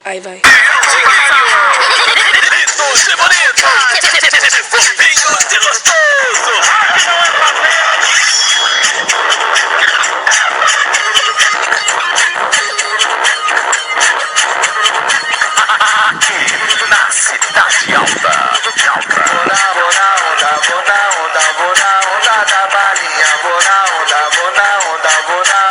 Aí vai. Bonito de bonito, fofinho de gostoso. Aqui na Cidade Alta. Vou na onda da balinha. Vou na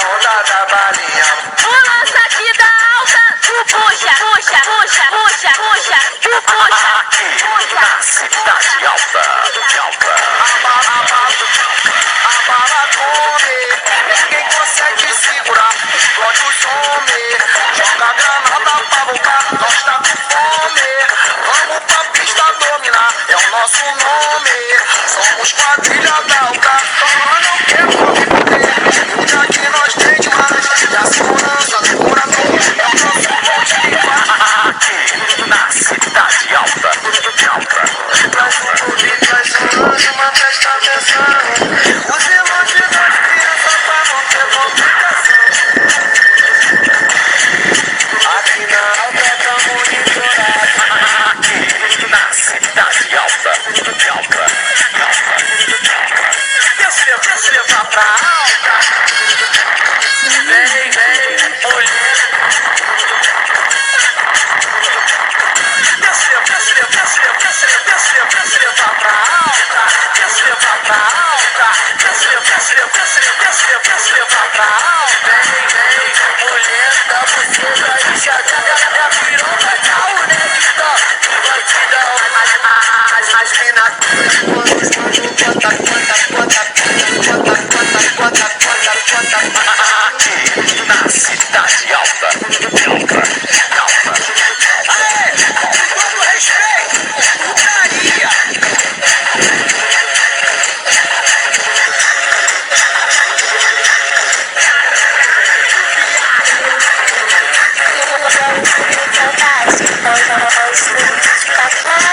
onda da balinha. O lance aqui da alta, tu puxa, puxa, puxa, puxa, puxa, tu puxa, Aqui na Cidade Alta. A bala come, ninguém consegue segurar. Explode os homens, joga granada pra boca, nós tá com fome. Vamos pra pista dominar, é o nosso nome. Somos quadrilha da alta, não quer poder. E o dia que nós tem demais, e a segurança do coração é o nosso ponto. Aqui na Cidade Alta. Traz um convite, traz um anjo, mas presta atenção. Os emoji das crianças pra não ter complicação. Aqui na alta tá monitorado. Aqui na Cidade Alta. Deixa eu levar pra alta. Vem, mulher. Deixa eu levar pra alta. Deixa eu levar pra alta. Vem, mulher da buceta e chateada. É a piroca da Unedita. E batidão. As minas quando os manos Aqui na Cidade Alta. Aê, com todo respeito, putaria. puxa.